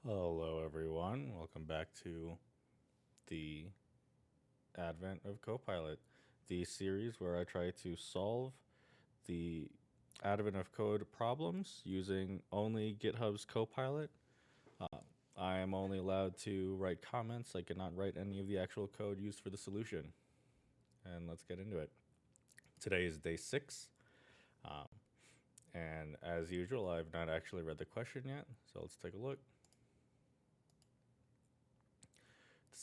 Hello, everyone. Welcome back to the advent of Copilot, the series where I try to solve the advent of code problems using only GitHub's Copilot. I am only allowed to write comments. I cannot write any of the actual code used for the solution. And let's get into it. Today is day 6. And as usual, I've not actually read the question yet. So let's take a look.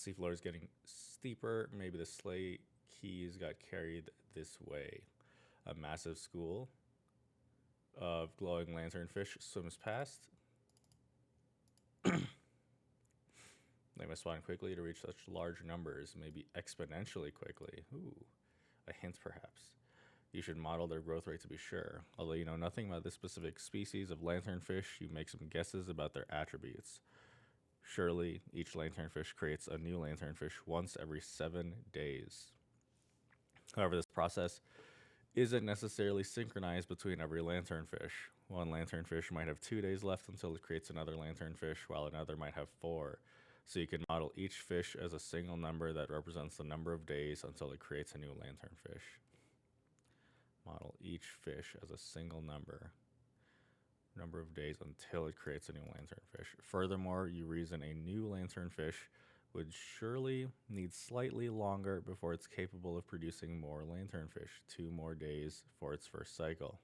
The seafloor is getting steeper. Maybe the sleigh keys got carried this way. A massive school of glowing lanternfish swims past. They must spawn quickly to reach such large numbers, maybe exponentially quickly. Ooh, a hint perhaps. You should model their growth rate to be sure. Although you know nothing about this specific species of lanternfish, you make some guesses about their attributes. Surely, each lanternfish creates a new lanternfish once every 7 days. However, this process isn't necessarily synchronized between every lanternfish. One lanternfish might have 2 days left until it creates another lanternfish, while another might have 4. So you can model each fish as a single number that represents the number of days until it creates a new lanternfish. Model each fish as a single number of days until it creates a new lanternfish. Furthermore, you reason a new lanternfish would surely need slightly longer before it's capable of producing more lanternfish, 2 more days for its first cycle.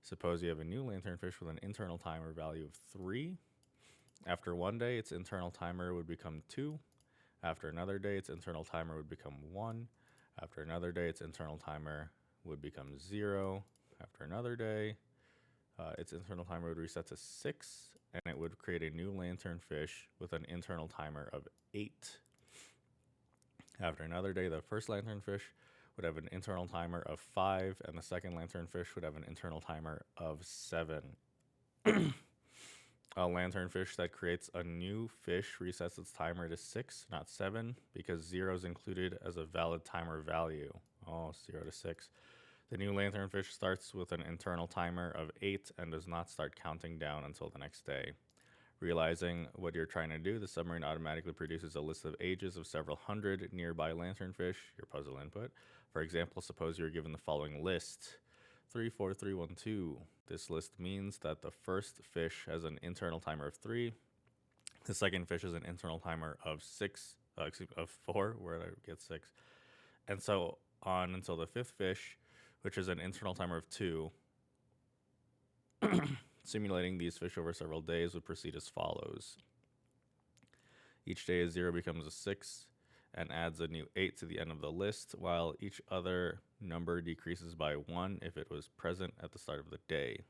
Suppose you have a new lanternfish with an internal timer value of 3. After 1 day, its internal timer would become 2. After another day, its internal timer would become 1. After another day, its internal timer would become 0. After another day, its internal timer would reset to 6, and it would create a new lanternfish with an internal timer of 8. After another day, the first lanternfish would have an internal timer of 5, and the second lanternfish would have an internal timer of 7. A lanternfish that creates a new fish resets its timer to 6, not 7, because 0 is included as a valid timer value. Oh, 0 to 6. The new lanternfish starts with an internal timer of 8 and does not start counting down until the next day. Realizing what you're trying to do, the submarine automatically produces a list of ages of several hundred nearby lanternfish, your puzzle input. For example, suppose you're given the following list: 34312. This list means that the first fish has an internal timer of 3. The second fish has an internal timer of 4. Where did I get 6? And so on until the fifth fish, which is an internal timer of 2. Simulating these fish over several days would proceed as follows. Each day a 0 becomes a 6 and adds a new 8 to the end of the list, while each other number decreases by 1 if it was present at the start of the day.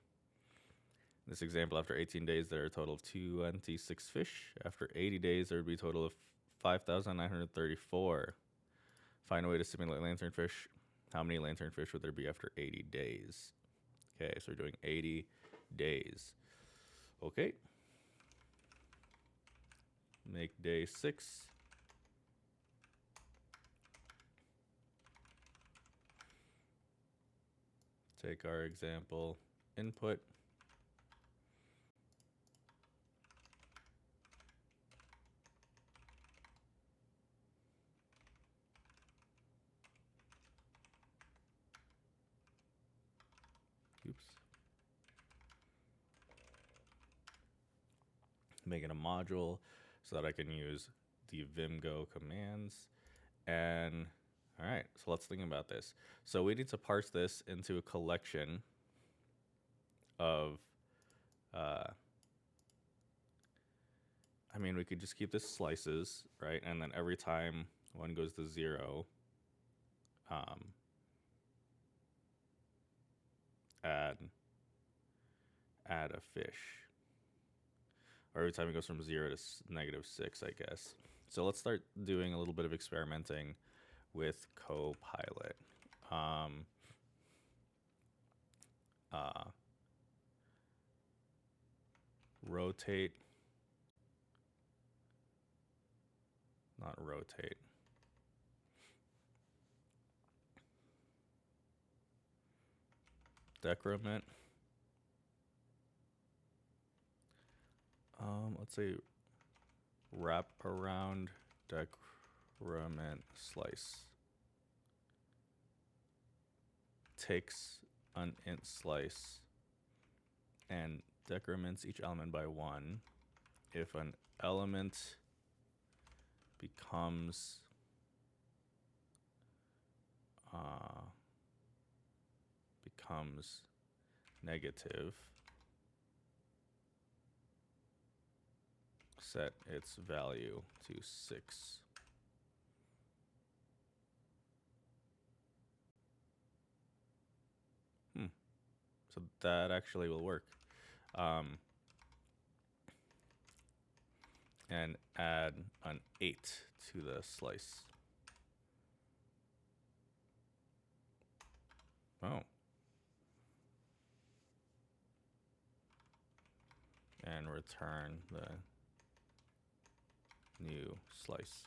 In this example, after 18 days, there are a total of 26 fish. After 80 days, there would be a total of 5,934. Find a way to simulate lanternfish. How many lanternfish would there be after 80 days? Okay, so we're doing 80 days. Okay. Make day 6. Take our example input. Oops. Make it a module so that I can use the vimgo commands. And all right, so let's think about this. So we need to parse this into a collection of, we could just keep this slices, right? And then every time one goes to 0, add a fish. Or every time it goes from 0 to -6, I guess. So let's start doing a little bit of experimenting with Copilot. Rotate. Not rotate. Decrement. let's say wrap around decrement slice takes an int slice and decrements each element by 1 if an element becomes negative, set its value to 6. So that actually will work. And add an 8 to the slice. Oh. And return the new slice.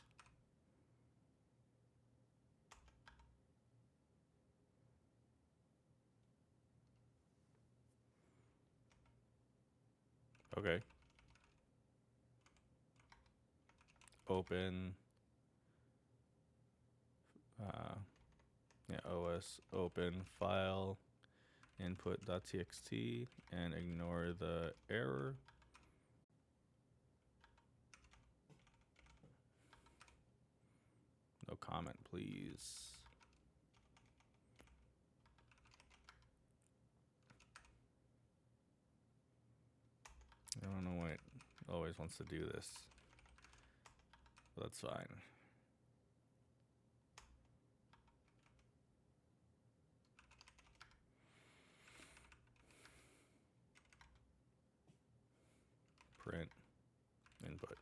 Okay. Open OS open file input.txt and ignore the error. No comment, please. I don't know why it always wants to do this. But that's fine. Print input.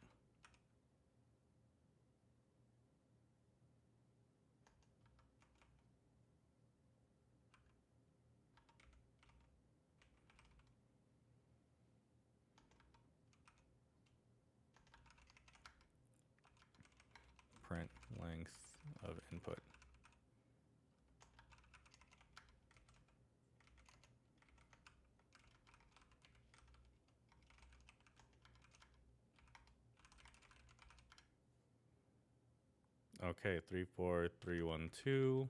Print length of input. Okay, 34312.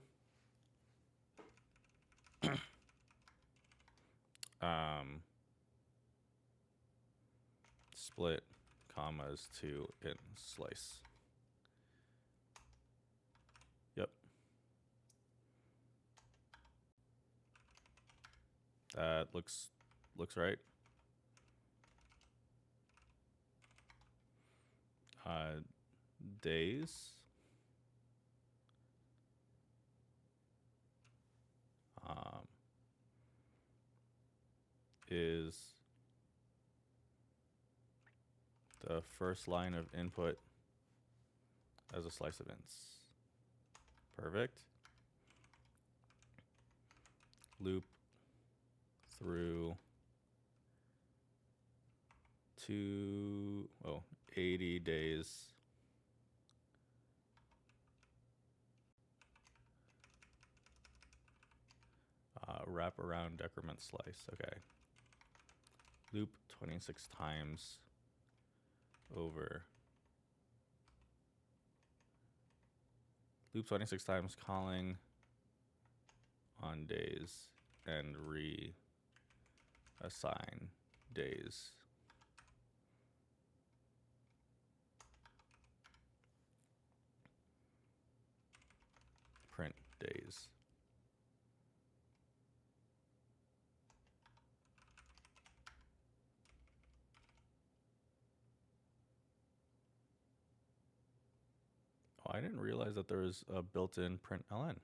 Split commas to int slice. Yep. That looks right. Days. Is the first line of input as a slice of ints. Perfect. Loop through 80 days. Wrap around decrement slice. Okay. Loop 26 times over. Loop 26 times calling on days and reassign days. Print days. Oh, I didn't realize that there was a built-in println.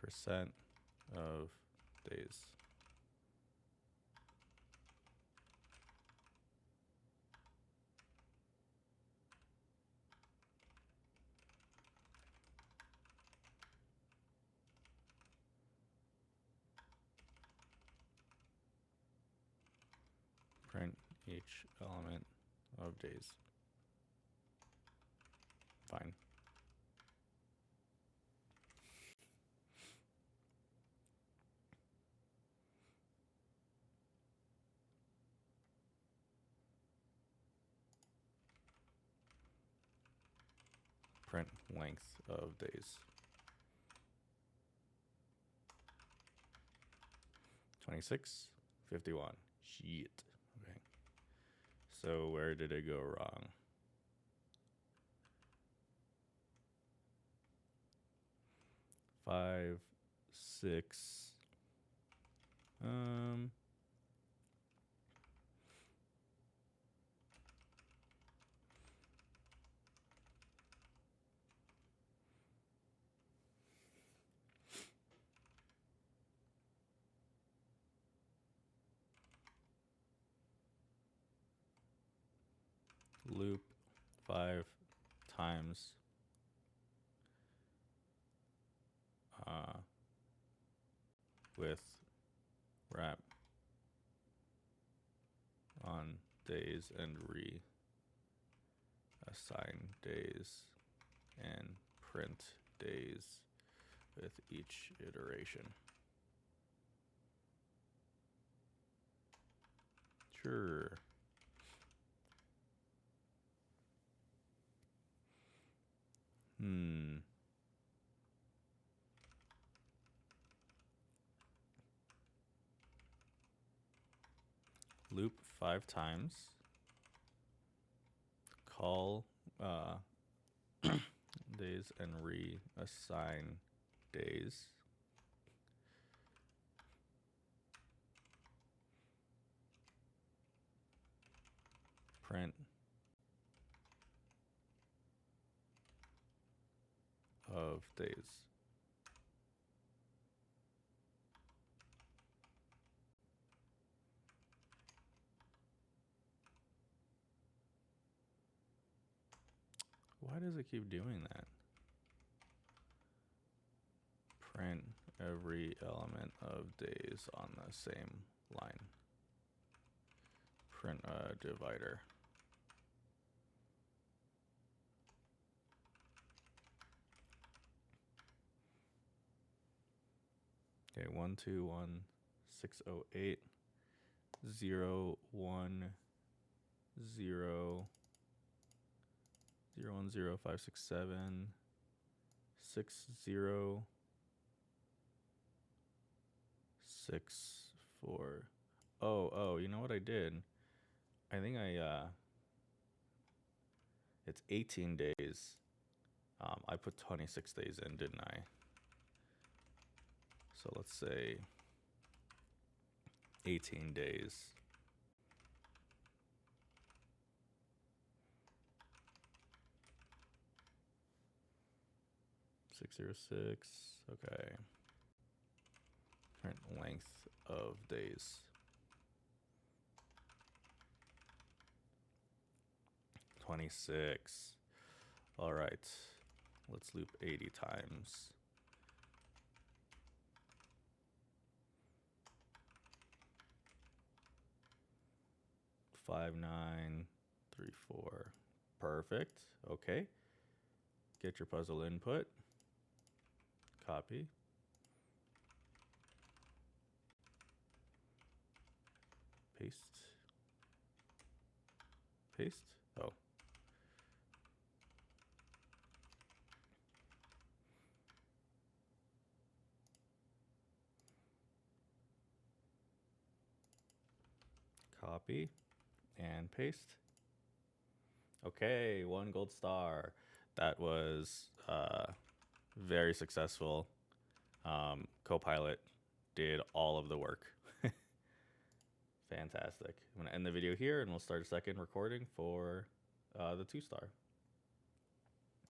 Percent of days. Print each element of days. Fine. Print length of days. 26, 51. Shit. Okay. So where did it go wrong? Five, six. Loop 5 times with wrap on days and assign days and print days with each iteration. Sure. Loop 5 times. Call days and reassign days. Print of days. Why does it keep doing that? Print every element of days on the same line. Print a divider. Okay, 1, 2, 1, 6, 0, 8, 0, 1, 0, 0, 1, 0, 5, 6, 7, 6, 0, 6, 4. Oh, you know what I did? I think it's 18 days. I put 26 days in, didn't I? So let's say 18 days. Six, 0, 6. Okay. Print length of days. 26. All right. Let's loop 80 times. Five, 9, 3, 4. Perfect. Okay. Get your puzzle input. Copy. Paste. Paste. Oh. Copy and paste. Okay, 1 gold star. That was very successful. Copilot did all of the work. Fantastic. I'm going to end the video here and we'll start a second recording for the 2-star.